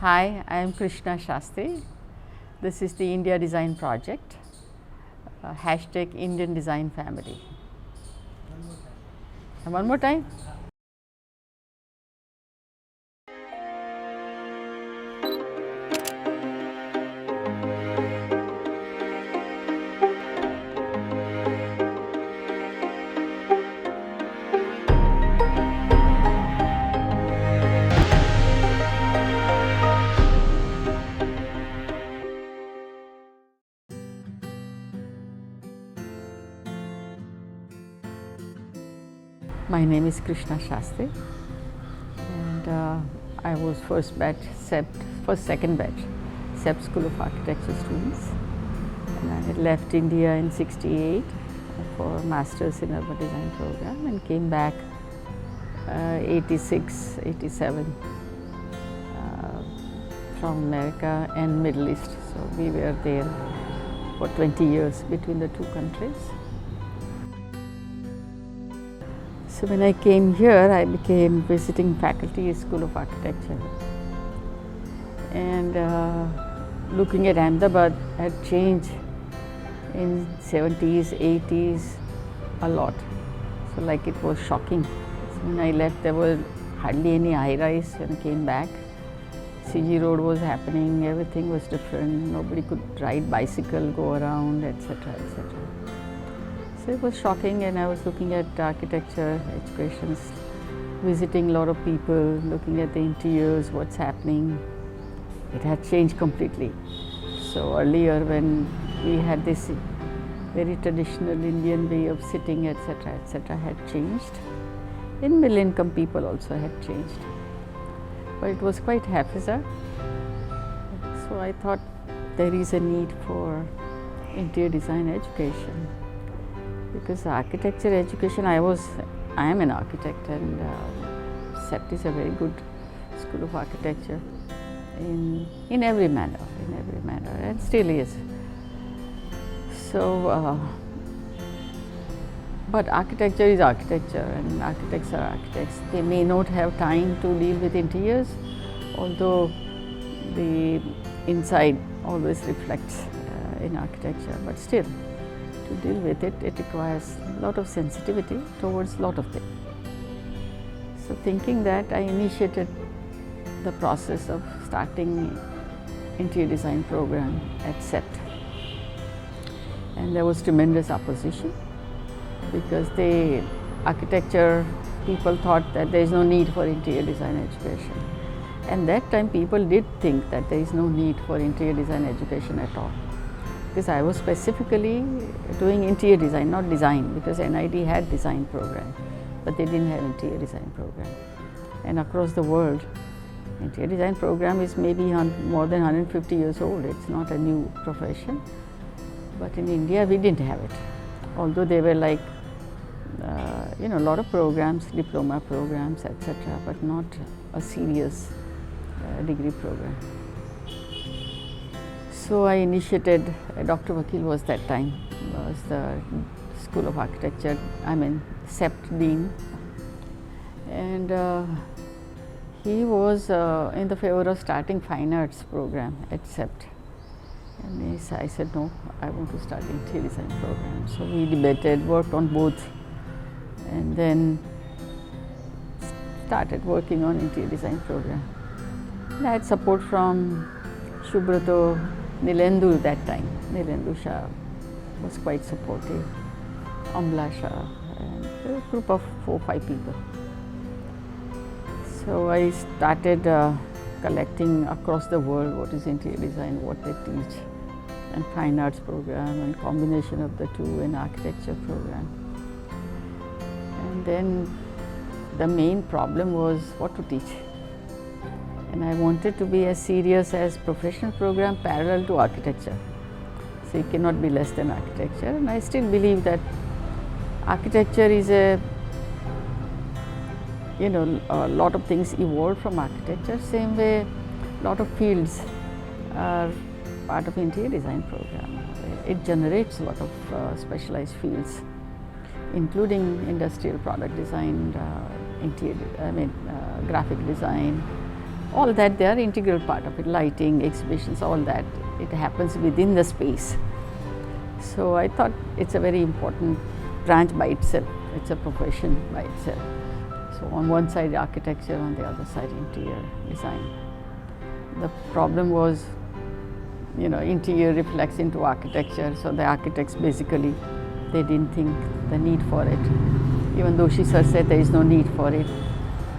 Hi, I am Krishna Shastri. This is the India.Design project, hashtag Indian.Design family. One more time. My name is Krishna Shastri, and I was first batch second batch CEPT School of Architecture students, and I had left India in '68 for Masters in Urban Design program and came back 86, 87 from America and Middle East. So we were there for 20 years between the two countries. So when I came here, I became visiting faculty at School of Architecture, and looking at Ahmedabad had changed in 70s, 80s a lot. So like it was shocking. So when I left, there were hardly any high-rise. When I came back, CG Road was happening, everything was different. Nobody could ride bicycle, go around, etc., etc. So it was shocking, and I was looking at architecture, education, visiting a lot of people, looking at the interiors, what's happening. It had changed completely. So earlier when we had this very traditional Indian way of sitting, etc., etc., had changed. In middle income people also had changed. But it was quite haphazard. So I thought there is a need for interior design education. Because architecture education, I am an architect, and CEPT is a very good school of architecture in every manner, and still is. So, but architecture is architecture, and architects are architects. They may not have time to deal with interiors, although the inside always reflects in architecture, but still, to deal with it, it requires a lot of sensitivity towards a lot of things. So thinking that, I initiated the process of starting interior design program at CEPT. And there was tremendous opposition because the architecture people thought that there is no need for interior design education. And that time people did think that there is no need for interior design education at all. Because I was specifically doing interior design, not design, because NID had design program, but they didn't have interior design program. And across the world, interior design program is maybe more than 150 years old. It's not a new profession. But in India, we didn't have it. Although there were like, a lot of programs, diploma programs, etc., but not a serious degree program. So I initiated, Dr. Vakil was that time, was the School of Architecture, CEPT Dean. And he was in the favor of starting fine arts program at CEPT. And I said, no, I want to start interior design program. So we debated, worked on both, and then started working on interior design program. And I had support from Shubhrato, Nilendu that time. Nilendu Shah was quite supportive, Amla Shah, and a group of 4 or 5 people. So I started collecting across the world what is interior design, what they teach, and fine arts program, and combination of the two, in architecture program. And then the main problem was what to teach. And I wanted to be as serious as professional program parallel to architecture. So it cannot be less than architecture. And I still believe that architecture is a lot of things evolved from architecture. Same way, a lot of fields are part of interior design program. It generates a lot of specialized fields, including industrial product design, graphic design, all that they are integral part of it, lighting, exhibitions, all that. It happens within the space. So I thought it's a very important branch by itself. It's a profession by itself. So on one side architecture, on the other side interior design. The problem was, interior reflects into architecture, so the architects basically, they didn't think the need for it. Even though she said there is no need for it.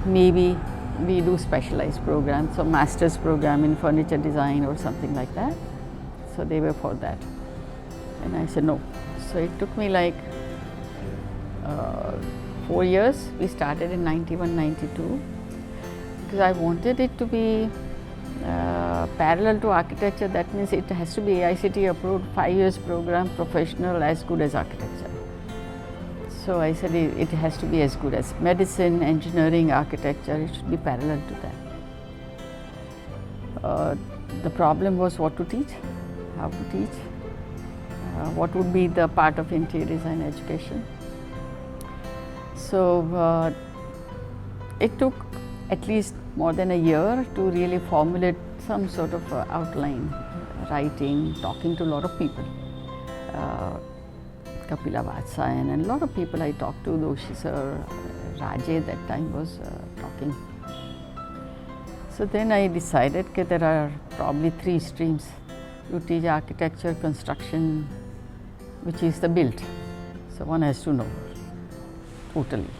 Maybe we do specialized programs, so master's program in furniture design or something like that. So they were for that. And I said no. So it took me like 4 years. We started in 91, 92 because I wanted it to be parallel to architecture. That means it has to be AICTE approved 5 years program, professional, as good as architecture. So I said it has to be as good as medicine, engineering, architecture. It should be parallel to that. The problem was what to teach, how to teach, what would be the part of interior design education. So it took at least more than a year to really formulate some sort of outline, writing, talking to a lot of people. Kapila Vatsayan and a lot of people I talked to, Doshi sir, Raje that time was talking. So then I decided that there are probably 3 streams. You teach architecture, construction, which is the built. So one has to know totally.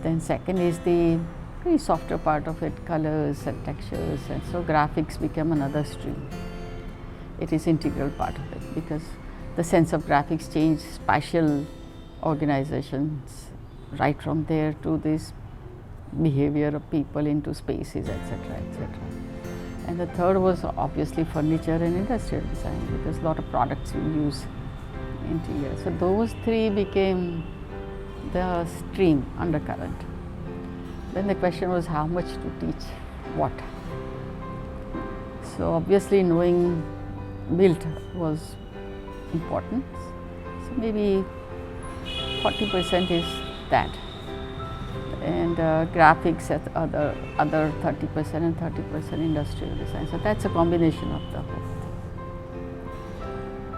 Then second is the very softer part of it, colors and textures, and so graphics became another stream. It is integral part of it because the sense of graphics changed spatial organizations right from there to this behavior of people into spaces, etc., etc. And the third was obviously furniture and industrial design because a lot of products we use interior. So those 3 became the stream undercurrent. Then the question was how much to teach what. So obviously knowing built was important. So maybe 40% is that, and graphics at other 30% and 30% industrial design. So that's a combination of the whole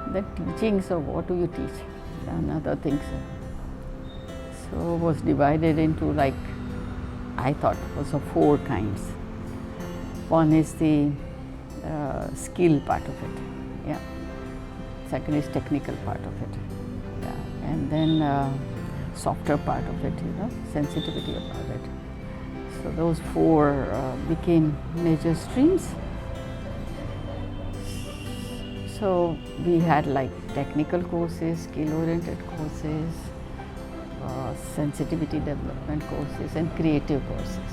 thing. Then teaching, so what do you teach and other things. So was divided into like, I thought was of 4 kinds. One is the skill part of it, yeah. Second is technical part of it, yeah. And then softer part of it, sensitivity about it. So those 4 became major streams. So we had like technical courses, skill-oriented courses, sensitivity development courses, and creative courses.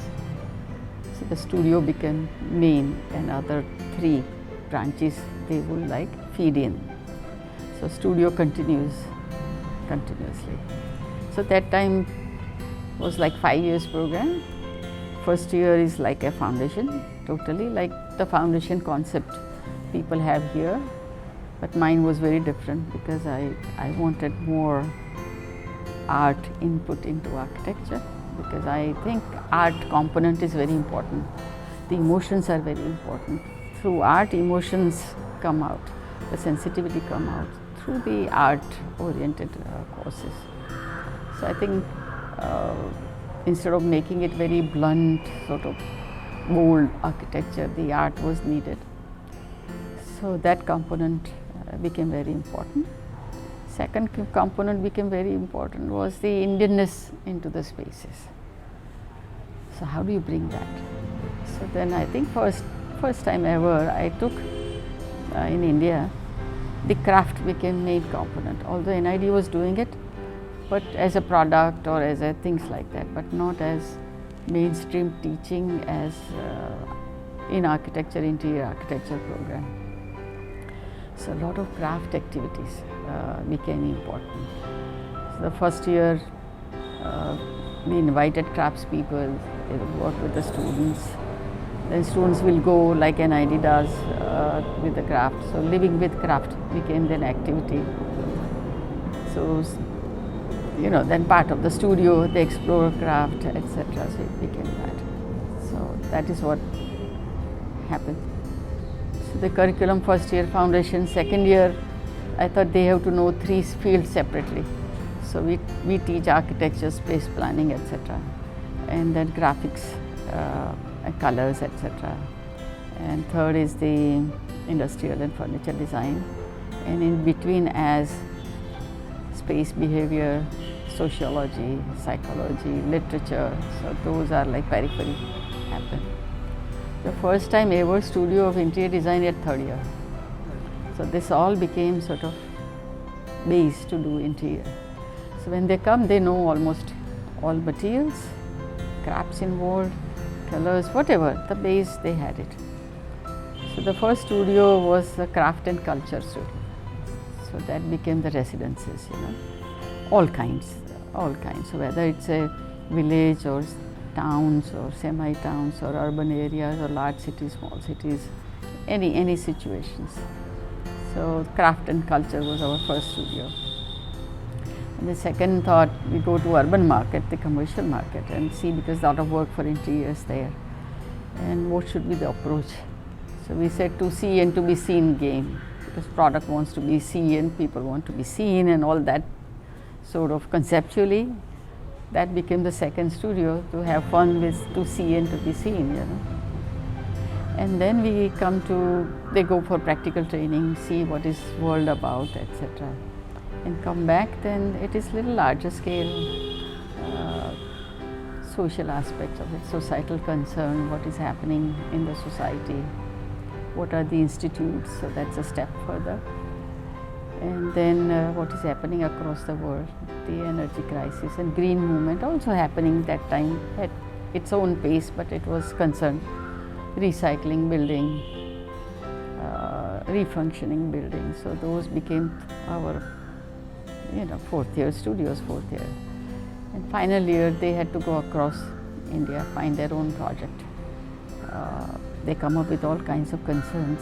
So the studio became main, and other 3 branches they would like feed in. So studio continues continuously. So that time was like 5 years program. First year is like a foundation, totally like the foundation concept people have here, but mine was very different because I wanted more art input into architecture because I think art component is very important. The emotions are very important. Through art, emotions come out, the sensitivity come out through the art-oriented courses. So I think instead of making it very blunt, sort of bold architecture, the art was needed. So that component became very important. Second component became very important was the Indianness into the spaces. So how do you bring that? So then I think first time ever I took in India, the craft became main component. Although NID was doing it, but as a product or as a things like that, but not as mainstream teaching as in architecture, interior architecture program. So a lot of craft activities became important. So the first year we invited craftspeople, they would work with the students. Then students will go like NID does with the craft. So living with craft became then activity. So then part of the studio, they explore craft, etc. So it became that. So that is what happened. So the curriculum, first year foundation, second year I thought they have to know 3 fields separately. So we teach architecture, space planning, etc. And then graphics, colors, etc. And third is the industrial and furniture design. And in between as space behavior, sociology, psychology, literature. So those are like periphery happen. The first time ever studio of interior design at third year. So this all became sort of base to do interior. So when they come, they know almost all materials, crafts involved, colors, whatever, the base they had it. So the first studio was the craft and culture studio. So that became the residences, all kinds. So whether it's a village or towns or semi-towns or urban areas or large cities, small cities, any situations. So craft and culture was our first studio. And the second thought, we go to urban market, the commercial market, and see, because a lot of work for interiors there. And what should be the approach? So we said to see and to be seen game, because product wants to be seen, people want to be seen, and all that sort of conceptually. That became the second studio, to have fun with to see and to be seen, And then we come to, they go for practical training, see what is world about, etc. And come back, then it is little larger scale, social aspects of it, societal concern, what is happening in the society, what are the institutes, so that's a step further. And then what is happening across the world, the energy crisis and green movement also happening that time at its own pace, but it was concerned. Recycling building, refunctioning buildings. So those became our, fourth year studios, fourth year. And final year they had to go across India, find their own project. They come up with all kinds of concerns.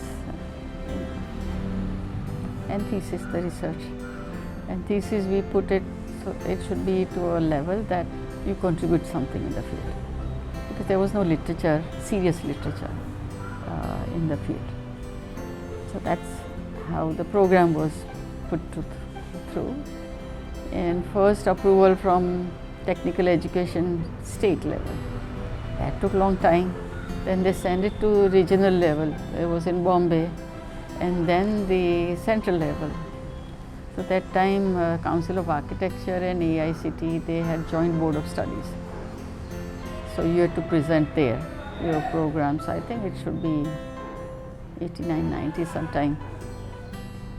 And thesis, the research. And thesis we put it, so it should be to a level that you contribute something in the field. Because there was no literature, serious literature in the field. So that's how the program was put through. And first approval from technical education state level. That took a long time. Then they sent it to regional level. It was in Bombay. And then the central level. So that time Council of Architecture and AICT, they had joint board of studies. So you had to present there your programs. I think it should be 89, 90 sometime.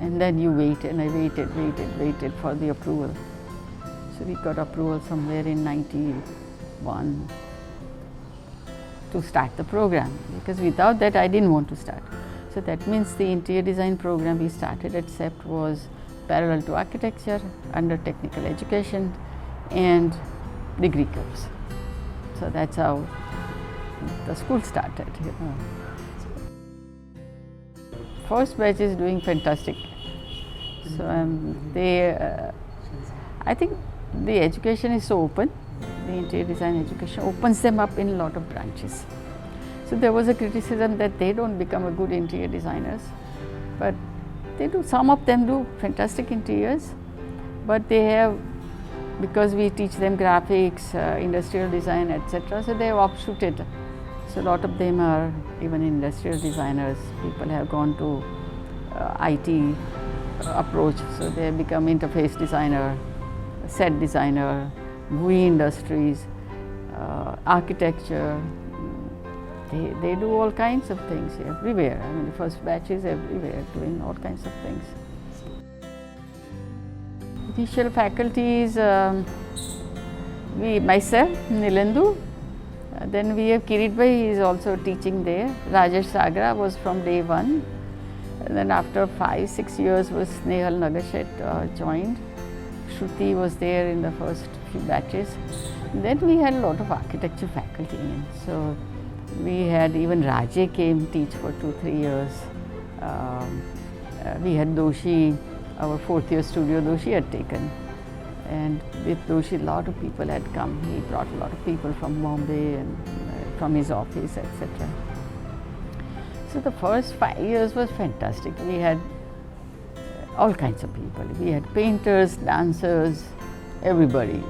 And then you wait, and I waited for the approval. So we got approval somewhere in 91 to start the program, because without that I didn't want to start. So that means the interior design program we started at CEPT was parallel to architecture, under technical education and degree course. So that's how the school started. First batch is doing fantastic. So I think the education is so open. The interior design education opens them up in a lot of branches. So there was a criticism that they don't become a good interior designers, but they do. Some of them do fantastic interiors, but they have, because we teach them graphics, industrial design, etc. So they have offshooted. So a lot of them are even industrial designers. People have gone to IT approach, so they have become interface designer, set designer, GUI industries, architecture. They do all kinds of things everywhere. I mean, the first batch is everywhere doing all kinds of things. Initial faculties, myself, Nilendu, then we have Kirit Bhai, he is also teaching there. Rajesh Sagra was from day one. And then after 5-6 years was Snehal Nagashet joined. Shruti was there in the first few batches. And then we had a lot of architecture faculty in. So we had even Raje came teach for 2-3 years. We had Doshi, our fourth year studio Doshi had taken. And with Doshi, a lot of people had come. He brought a lot of people from Bombay and from his office, etc. So the first 5 years was fantastic. We had all kinds of people. We had painters, dancers, everybody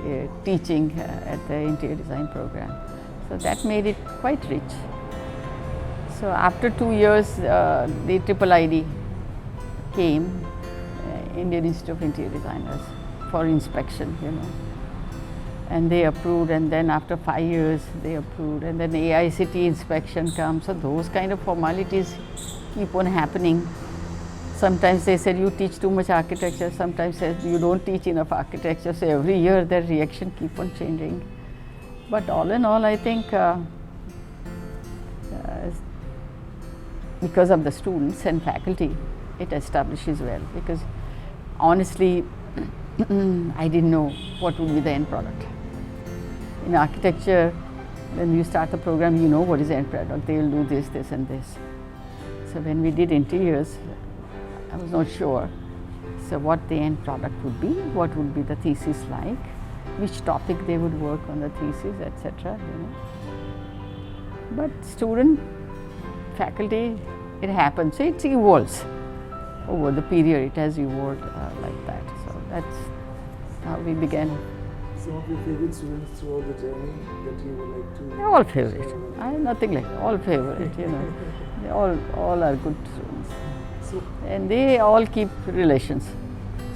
teaching at the interior design program. So that made it quite rich. So after 2 years, the IIID came, Indian Institute of Interior Designers, for inspection, and they approved, and then after 5 years they approved, and then AICT inspection comes. So those kind of formalities keep on happening. Sometimes they said you teach too much architecture, sometimes said you don't teach enough architecture. So every year their reaction keep on changing. But all in all, I think because of the students and faculty, it establishes well. Because honestly, I didn't know what would be the end product. In architecture, when you start the program, you know what is the end product. They will do this, this and this. So when we did interiors, I was not sure. So what the end product would be, what would be the thesis like, which topic they would work on the thesis, etc. But student, faculty, it happens. So it evolves over the period. It has evolved like that. So that's how we began. Some of your favorite students throughout the journey that you would like to? They're all favorite. I have nothing like all favorite. They all are good students. And they all keep relations.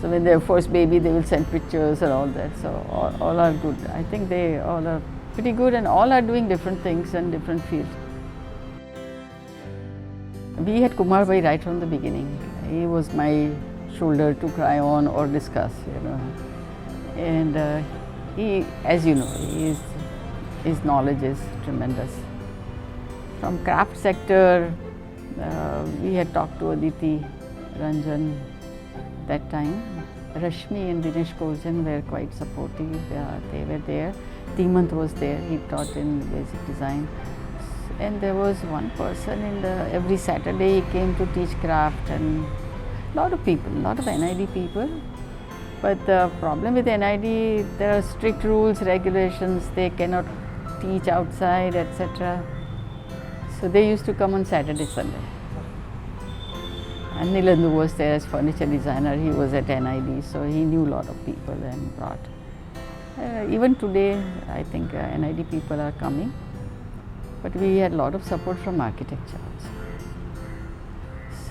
So when they have first baby, they will send pictures and all that. So all are good. I think they all are pretty good, and all are doing different things and different fields. We had Kumar Bhai right from the beginning. He was my shoulder to cry on or discuss, And he, as you know, his knowledge is tremendous. From craft sector, we had talked to Aditi, Ranjan that time. Rashmi and Dinesh Korjan were quite supportive. They were there. Timant was there. He taught in basic design. And there was one person every Saturday he came to teach craft, and a lot of people, a lot of NID people. But the problem with NID, there are strict rules, regulations. They cannot teach outside, etc. So they used to come on Saturday, Sunday. And Nilandu was there as furniture designer. He was at NID, so he knew a lot of people and brought. Even today, I think NID people are coming. But we had a lot of support from architecture also.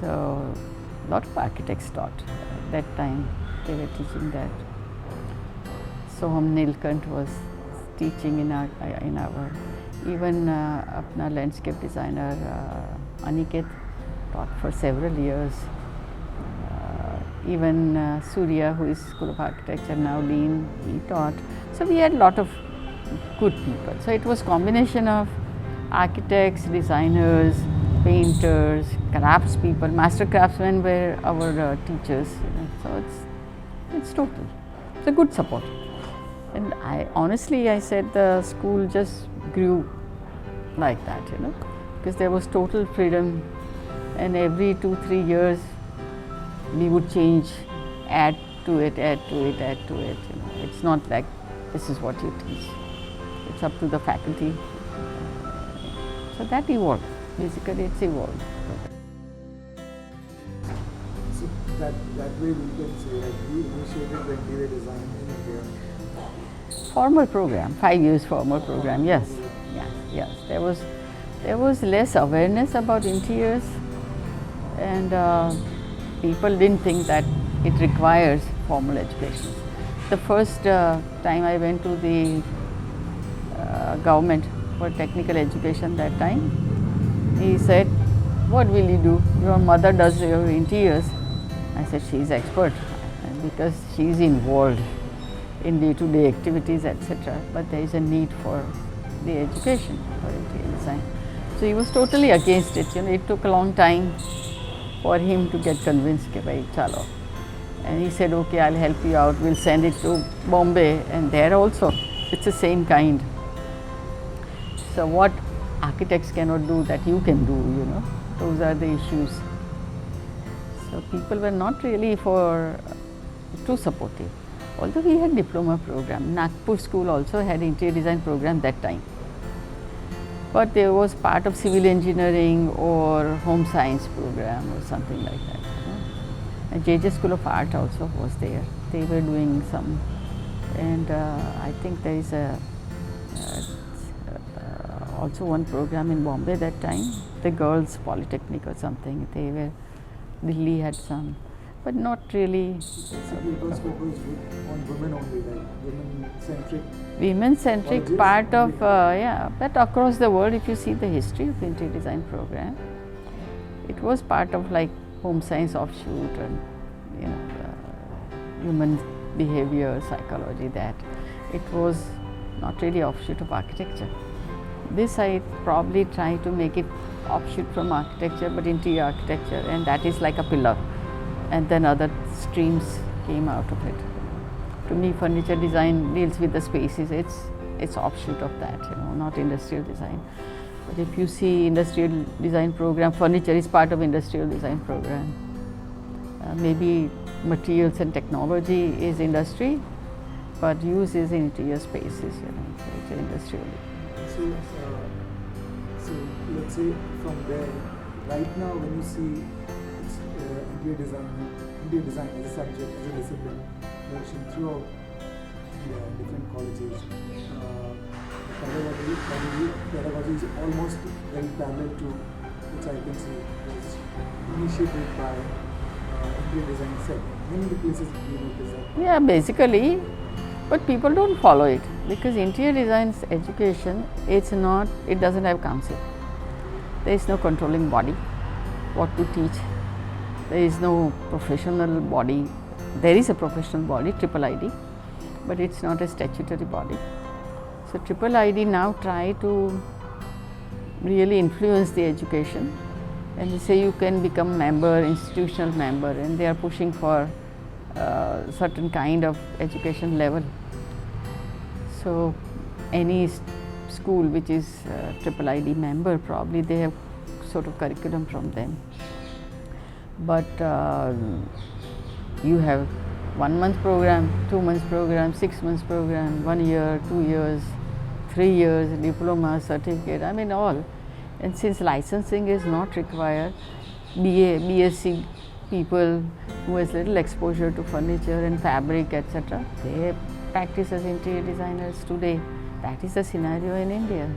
So a lot of architects taught at that time. They were teaching that. Soham Nilkant was teaching in our even apna landscape designer Aniket taught for several years. Even Surya, who is School of Architecture now Dean, he taught. So we had a lot of good people. So it was combination of architects, designers, painters, craftspeople. Master craftsmen were our teachers. So it's total. It's a good support. And honestly, I said the school just grew like that, because there was total freedom, and every 2-3 years we would change, add to it. It's not like this is what you teach. It's up to the faculty. So that evolved. Basically, it's evolved. So that way we can say that you initiated the interior design in India. Formal program, 5 years formal program. Yes. There was less awareness about interiors, and people didn't think that it requires formal education. The first time I went to the government for technical education that time, he said, "What will you do? Your mother does your interiors." I said, "She's expert because she's involved in day-to-day activities, etc. But there is a need for the education for interior design." So he was totally against it. It took a long time for him to get convinced that, "Bhai, chalo." And he said, "Okay, I'll help you out. We'll send it to Bombay," and there also it's the same kind. So what architects cannot do that you can do, those are the issues. So people were not really too supportive. Although we had diploma program, Nagpur school also had interior design program that time. but there was part of civil engineering or home science program or something like that. And JJ School of Art also was there. They were doing some, and I think there is also one program in Bombay that time, the Girls Polytechnic or something. Delhi had some, but not really. Basically, it was focused on women only, like women-centric. Women-centric part of, yeah, but across the world, if you see the history of interior design program, it was part of like home science offshoot and, human behavior, psychology, that. It was not really offshoot of architecture. This I probably try to make it offshoot from architecture, but interior architecture, and that is like a pillar. And then other streams came out of it. To me, furniture design deals with the spaces. It's offshoot of that, not industrial design. But if you see industrial design program, furniture is part of industrial design program. Maybe materials and technology is industry, but use is interior spaces, so it's industrial. So let's say from there, right now when you see interior design as a subject, as a discipline, motion throughout different colleges, pedagogy is almost very parallel to, which I can say was initiated by interior design itself. Many places you notice that. Yeah, basically, but people don't follow it because interior design's education, it doesn't have council. There is no controlling body what to teach. There is no professional body. There is a professional body, Triple ID, but it's not a statutory body. So Triple ID now try to really influence the education, and they say you can become member, institutional member, and they are pushing for certain kind of education level. So any school which is Triple ID member, probably they have sort of curriculum from them. But you have 1 month program, 2 months program, 6 months program, 1 year, 2 years, 3 years, diploma, certificate, all. And since licensing is not required, BA, BSc people who has little exposure to furniture and fabric, etc., they practice as interior designers today. That is the scenario in India.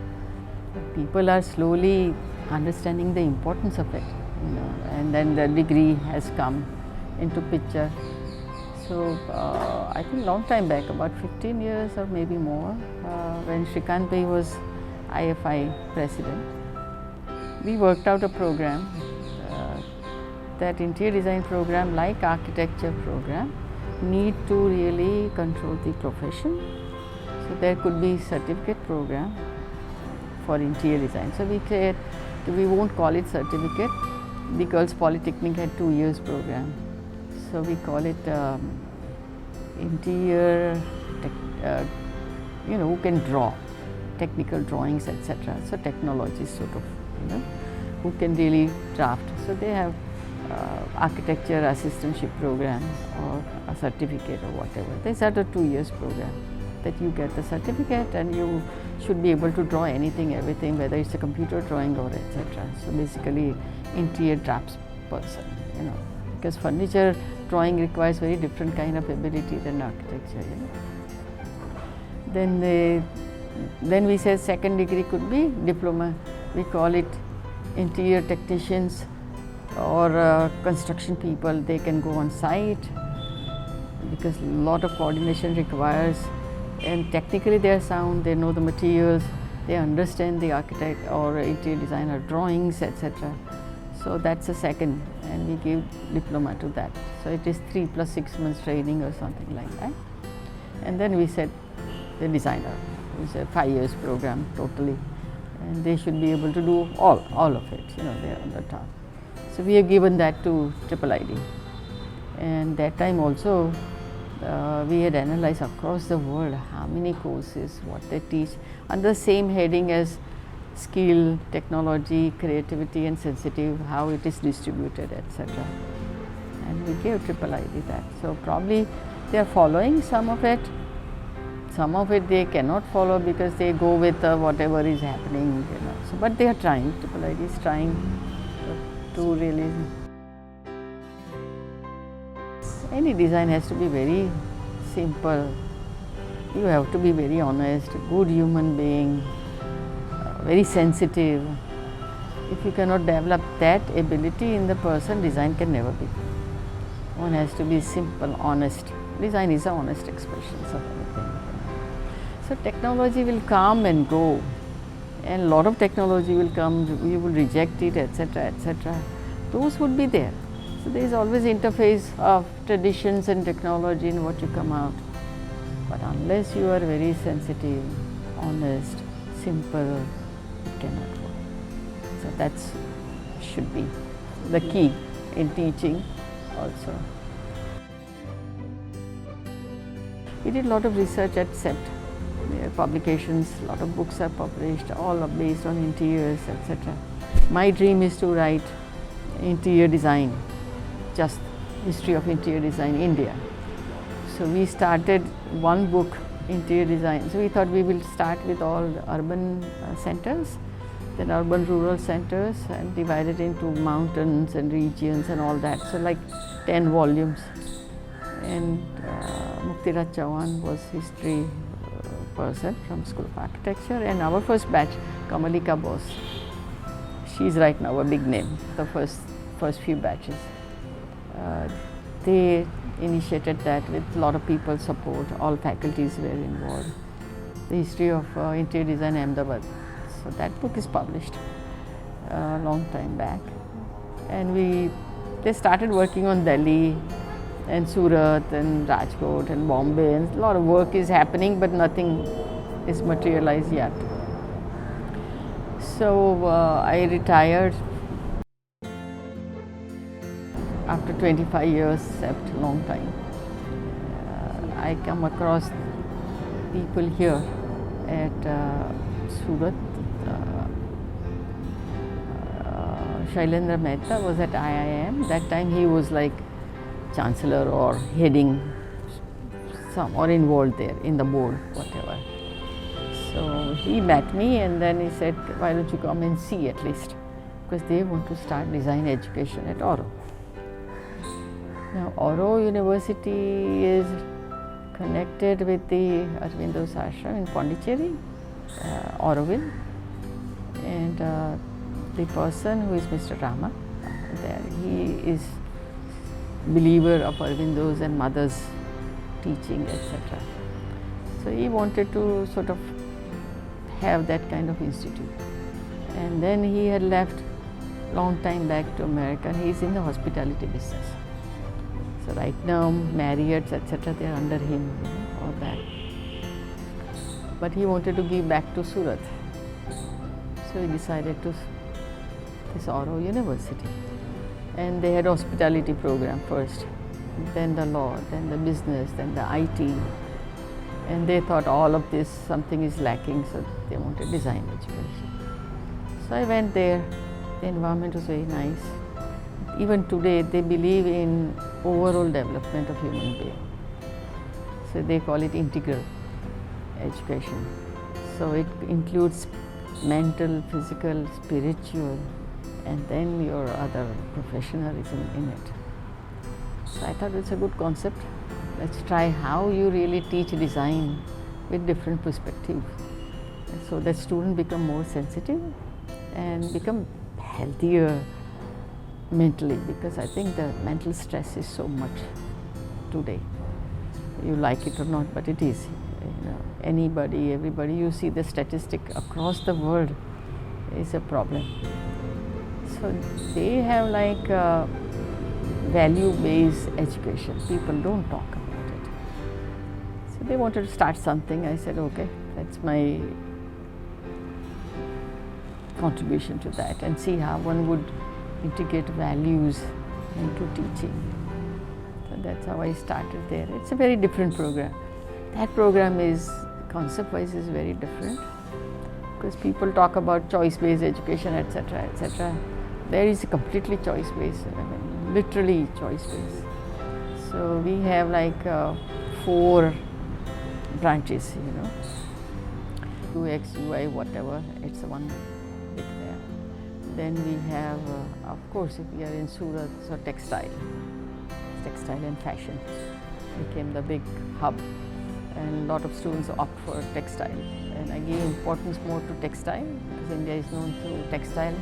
People are slowly understanding the importance of it, and then the degree has come into picture. So I think long time back, about 15 years or maybe more, when Shrikant Bhai was IFI president, we worked out a program, that interior design program, like architecture program, need to really control the profession. So there could be certificate program for interior design. So we said we won't call it certificate. The Girls Polytechnic had 2 years program. So we call it interior, who can draw, technical drawings, etc. So technology sort of, who can really draft. So they have architecture assistantship program or a certificate or whatever. These are the 2 years program that you get the certificate, and you should be able to draw anything, everything, whether it's a computer drawing or etc. So basically interior drafts person, because furniture drawing requires very different kind of ability than architecture. Then we said second degree could be diploma. We call it interior technicians or construction people. They can go on site because a lot of coordination requires, and technically they are sound, they know the materials, they understand the architect or interior designer drawings, etc. So that's a second, and we give diploma to that. So it is 3 + 6 months training or something like that. And then we said the designer, it's a 5 years program totally, and they should be able to do all of it, they are on the top. So we have given that to Triple ID, and that time also we had analyzed across the world how many courses, what they teach, under the same heading as skill, technology, creativity and sensitive, how it is distributed, etc. And we gave Triple ID that. So probably they are following some of it, Some of it they cannot follow because they go with whatever is happening, So, but they are trying. Triple ID is trying to really. Any design has to be very simple. You have to be very honest, good human being, very sensitive. If you cannot develop that ability in the person, design can never be. One has to be simple, honest. Design is an honest expression of everything. So technology will come and go, and a lot of technology will come, you will reject it, etc., etc. Those would be there. So there is always interface of traditions and technology in what you come out. But unless you are very sensitive, honest, simple, it cannot work. So that should be the key in teaching also. We did a lot of research at CEPT. There are publications, a lot of books are published, all are based on interiors, etc. My dream is to write interior design, just history of interior design in India. So we started one book, interior design. So we thought we will start with all the urban centers, then urban rural centers, and divide it into mountains and regions and all that. So like 10 volumes. And Muktiraj Chauhan was history person from School of Architecture, and our first batch, Kamalika Bose. She is right now a big name, the first few batches. They initiated that with a lot of people's support, all faculties were involved. The history of interior design Ahmedabad. So that book is published a long time back. And they started working on Delhi and Surat and Rajkot and Bombay, and a lot of work is happening, but nothing is materialized yet. So I retired after 25 years, except long time. I come across people here at Surat. Shailendra Mehta was at IIM. That time he was like chancellor or heading some or involved there in the board, whatever. So he met me and then he said, why don't you come and see at least, because they want to start design education at Oro. Now Oro University is connected with the Aurobindo's ashram in Pondicherry, Auroville, and the person who is Mr. Rama there, he is believer of Aurobindo's and mother's teaching, etc. So he wanted to sort of have that kind of institute. And then he had left long time back to America, and he is in the hospitality business. So right now Marriott's, etc., they are under him, all that. But he wanted to give back to Surat. So he decided to this Oro University. And they had hospitality program first, then the law, then the business, then the IT. And they thought all of this, something is lacking, so they wanted design education. So I went there, the environment was very nice. Even today, they believe in overall development of human being. So they call it integral education. So it includes mental, physical, spiritual, and then your other professionalism in it. So I thought it's a good concept. Let's try how you really teach design with different perspectives, so that students become more sensitive and become healthier mentally, because I think the mental stress is so much today. You like it or not, but it is. Anybody, everybody, you see the statistic across the world is a problem. So they have like value-based education. People don't talk about it. So they wanted to start something. I said, okay, that's my contribution to that, and see how one would integrate values into teaching. So that's how I started there. It's a very different program. That program is, concept-wise, is very different, because people talk about choice-based education, etc., etc. There is a completely choice-based, literally choice-based. So we have like 4 branches, you know. UX, UI, whatever, it's one bit there. Then we have, of course, if we are in Surat, so textile and fashion became the big hub, and a lot of students opt for textile. And I gave importance more to textile because India is known through textile.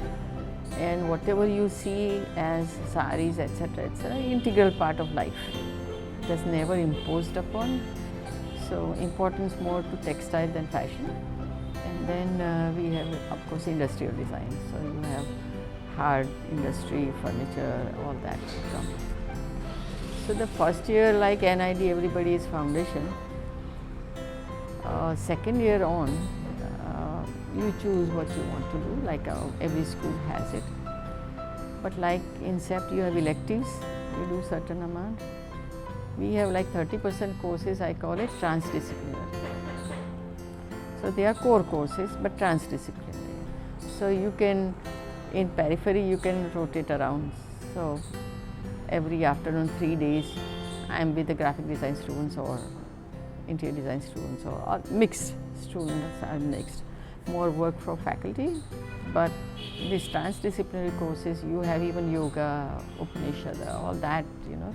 And whatever you see as saris, etc., it's an integral part of life. It was never imposed upon. So importance more to textile than fashion. And then we have, of course, industrial design. So you have hard industry, furniture, all that come. So the first year, like NID, everybody is foundation. Second year on, you choose what you want to do, like every school has it. But like in CEPT, you have electives, you do certain amount. We have like 30% courses, I call it transdisciplinary. So they are core courses, but transdisciplinary. So you can, in periphery, you can rotate around. So every afternoon, 3 days, I am with the graphic design students or interior design students or mixed students are mixed. More work for faculty, but these transdisciplinary courses, you have even yoga, Upanishad, all that, you know.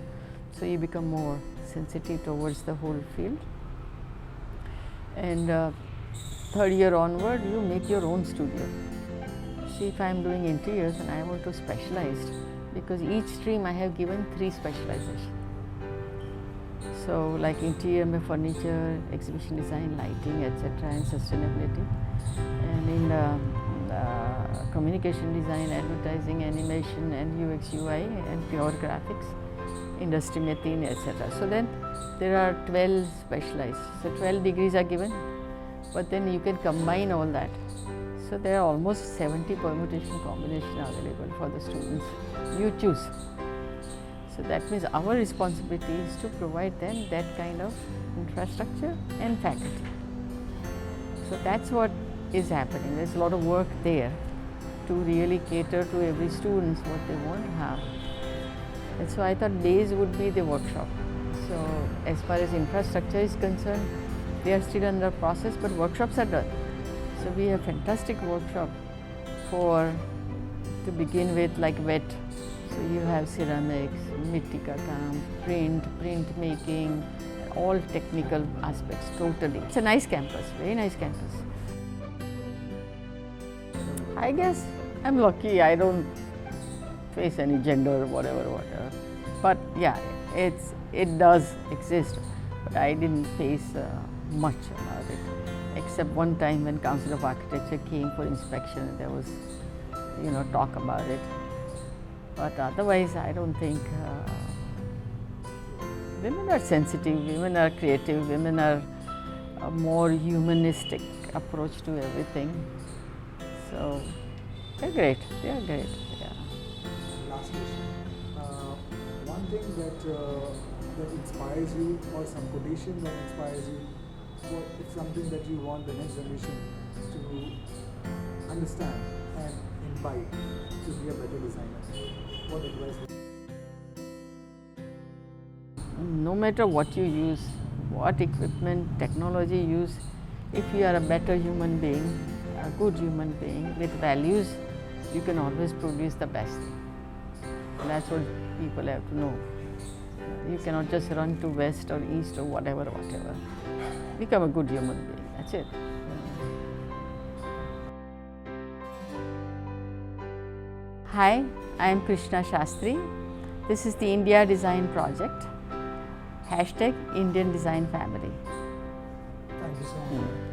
So you become more sensitive towards the whole field. And third year onward, you make your own studio. See, if I am doing interiors and I want to specialize, because each stream I have given 3 specializations. So like interior, furniture, exhibition design, lighting, etc., and sustainability. And in communication design, advertising, animation, and UX, UI, and pure graphics, industry में 3, etc. So then there are 12 specialized. So 12 degrees are given, but then you can combine all that. So there are almost 70 permutation combinations available for the students. You choose. So that means our responsibility is to provide them that kind of infrastructure and faculty. So that's what is happening. There's a lot of work there to really cater to every student what they want to have. And so I thought days would be the workshop. So as far as infrastructure is concerned, they are still under process, but workshops are done. So we have fantastic workshop to begin with, like wet. So you have ceramics, mitti ka kaam, print making, all technical aspects totally. It's a nice campus, very nice campus. I guess I'm lucky, I don't face any gender, whatever. But yeah, it does exist, but I didn't face much about it. Except one time when Council of Architecture came for inspection, there was, talk about it. But otherwise, I don't think women are sensitive, women are creative, women are a more humanistic approach to everything. So they're great, yeah. Last question. One thing that inspires you, or some quotation that inspires you, or it's something that you want the next generation to understand and imbibe to be a better designer. What advice would you? No matter what you use, what equipment, technology you use, if you are a better human being, a good human being with values, you can always produce the best. And that's what people have to know. You cannot just run to west or east or whatever. Become a good human being, that's it. Hi, I am Krishna Shastri. This is the India.Design project. #Indian Design Family. Thank you so much.